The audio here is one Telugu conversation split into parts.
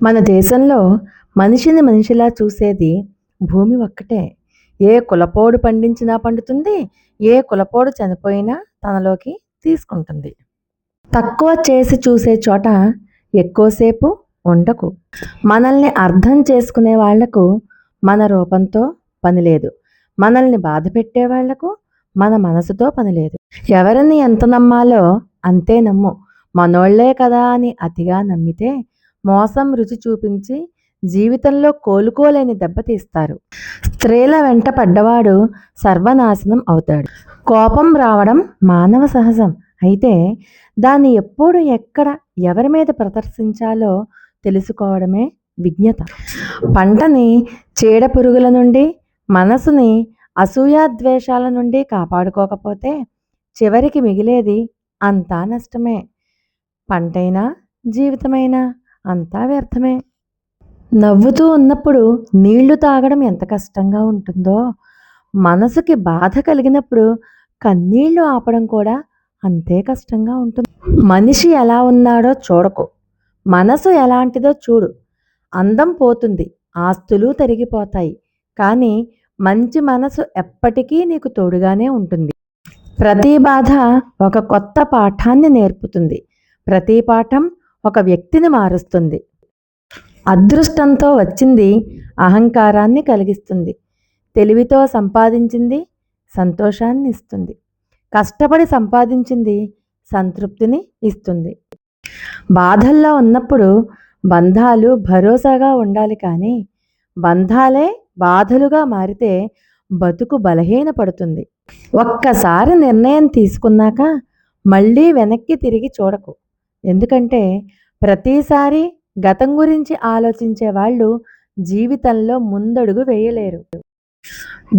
మన దేశంలో మనిషిని మనిషిలా చూసేది భూమి ఒక్కటే. ఏ కులపోడు పండించినా పండుతుంది. ఏ కులపోడు చనిపోయినా తనలోకి తీసుకుంటుంది. తక్కువ చేసి చూసే చోట ఎక్కువసేపు ఉండకు. మనల్ని అర్థం చేసుకునే వాళ్లకు మన రూపంతో పని లేదు. మనల్ని బాధ పెట్టే వాళ్లకు మన మనసుతో పని లేదు. ఎవరిని ఎంత నమ్మాలో అంతే నమ్ము. మనోళ్లే కదా అని అతిగా నమ్మితే మోసం రుచి చూపించి జీవితంలో కోలుకోలేని దెబ్బతీస్తారు. స్త్రీల వెంట పడ్డవాడు సర్వనాశనం అవుతాడు. కోపం రావడం మానవ సహజం. అయితే దాన్ని ఎప్పుడు ఎక్కడ ఎవరి మీద ప్రదర్శించాలో తెలుసుకోవడమే విజ్ఞత. పంటని చీడ పురుగుల నుండి, మనసుని అసూయాద్వేషాల నుండి కాపాడుకోకపోతే చివరికి మిగిలేది అంతా నష్టమే. పంటైనా జీవితమైనా అంతా వ్యర్థమే. నవ్వుతూ ఉన్నప్పుడు నీళ్లు తాగడం ఎంత కష్టంగా ఉంటుందో, మనసుకి బాధ కలిగినప్పుడు కన్నీళ్లు ఆపడం కూడా అంతే కష్టంగా ఉంటుంది. మనిషి ఎలా ఉన్నాడో చూడకు, మనసు ఎలాంటిదో చూడు. అందం పోతుంది, ఆస్తులు తరిగిపోతాయి, కానీ మంచి మనసు ఎప్పటికీ నీకు తోడుగానే ఉంటుంది. ప్రతి బాధ ఒక కొత్త పాఠాన్ని నేర్పుతుంది. ప్రతి పాఠం ఒక వ్యక్తిని మారుస్తుంది. అదృష్టంతో వచ్చింది అహంకారాన్ని కలిగిస్తుంది. తెలివితో సంపాదించింది సంతోషాన్ని ఇస్తుంది. కష్టపడి సంపాదించింది సంతృప్తిని ఇస్తుంది. బాధల్లో ఉన్నప్పుడు బంధాలు భరోసాగా ఉండాలి, కానీ బంధాలే బాధలుగా మారితే బతుకు బలహీనపడుతుంది. ఒక్కసారి నిర్ణయం తీసుకున్నాక మళ్ళీ వెనక్కి తిరిగి చూడకు. ఎందుకంటే ప్రతిసారి గతం గురించి ఆలోచించే వాళ్ళు జీవితంలో ముందడుగు వేయలేరు.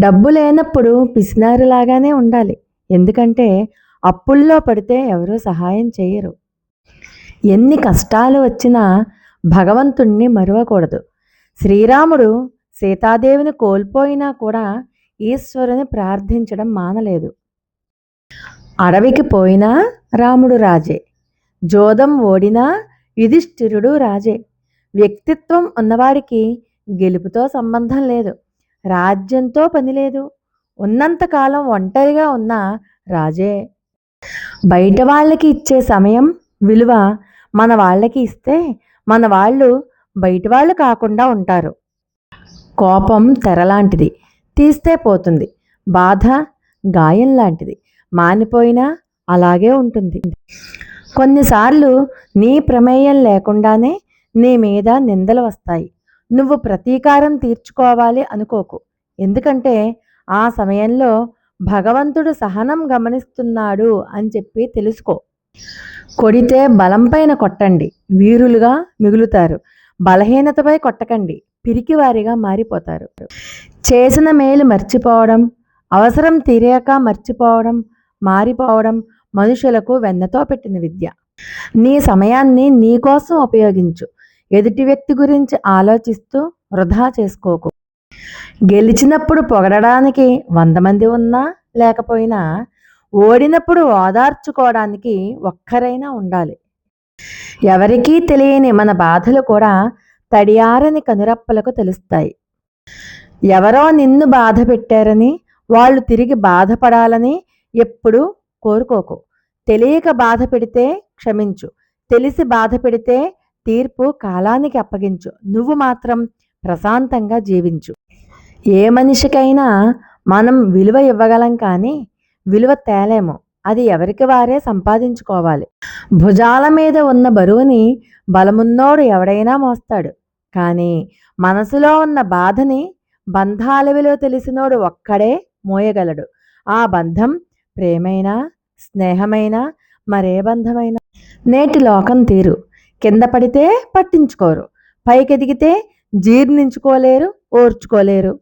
డబ్బు లేనప్పుడు పిసినారులాగానే ఉండాలి. ఎందుకంటే అప్పుల్లో పడితే ఎవరూ సహాయం చేయరు. ఎన్ని కష్టాలు వచ్చినా భగవంతుణ్ణి మరువకూడదు. శ్రీరాముడు సీతాదేవిని కోల్పోయినా కూడా ఈశ్వరుని ప్రార్థించడం మానలేదు. అడవికి పోయినా రాముడు రాజే, జోదం ఓడినా యుధిష్ఠిరుడు రాజే. వ్యక్తిత్వం ఉన్నవాడికి గెలుపుతో సంబంధం లేదు, రాజ్యంతో పని లేదు. ఉన్నంతకాలం ఒంటరిగా ఉన్న రాజే. బయట వాళ్ళకి ఇచ్చే సమయం విలువ మన వాళ్ళకి ఇస్తే మన వాళ్ళు బయట వాళ్ళు కాకుండా ఉంటారు. కోపం తెరలాంటిది, తీస్తే పోతుంది. బాధ గాయం లాంటిది, మానిపోయినా అలాగే ఉంటుంది. కొన్నిసార్లు నీ ప్రమేయం లేకుండానే నీ మీద నిందలు వస్తాయి. నువ్వు ప్రతీకారం తీర్చుకోవాలి అనుకోకు. ఎందుకంటే ఆ సమయంలో భగవంతుడు సహనం గమనిస్తున్నాడు అని చెప్పి తెలుసుకో. కొడితే బలంపైన కొట్టండి, వీరులుగా మిగులుతారు. బలహీనతపై కొట్టకండి, పిరికివారిగా మారిపోతారు. చేసిన మేలు మర్చిపోవడం, అవసరం తీరాక మర్చిపోవడం, మారిపోవడం మనుషులకు వెన్నతో పెట్టిన విద్య. నీ సమయాన్ని నీకోసం ఉపయోగించు. ఎదుటి వ్యక్తి గురించి ఆలోచిస్తూ వృధా చేసుకోకు. గెలిచినప్పుడు పొగడడానికి 100 మంది ఉన్నా లేకపోయినా ఓడినప్పుడు ఓదార్చుకోవడానికి ఒక్కరైనా ఉండాలి. ఎవరికీ తెలియని మన బాధలు కూడా తడియారని కనురప్పలకు తెలుస్తాయి. ఎవరో నిన్ను బాధ పెట్టారని వాళ్ళు తిరిగి బాధపడాలని ఎప్పుడూ కోరుకోకు. తెలియక బాధ పెడితే క్షమించు, తెలిసి బాధ పెడితే తీర్పు కాలానికి అప్పగించు. నువ్వు మాత్రం ప్రశాంతంగా జీవించు. ఏ మనిషికైనా మనం విలువ ఇవ్వగలం, కానీ విలువ తేలేము. అది ఎవరికి వారే సంపాదించుకోవాలి. భుజాల మీద ఉన్న బరువుని బలమున్నోడు ఎవడైనా మోస్తాడు, కానీ మనసులో ఉన్న బాధని బంధాల విలువ తెలిసినోడు ఒక్కడే మోయగలడు. ఆ బంధం ప్రేమైనా, స్నేహమైనా, మరే బంధమైనా. నేటి లోకం తీరు. కింద పడితే పట్టించుకోరు, పైకెదిగితే జీర్ణించుకోలేరు, ఓర్చుకోలేరు.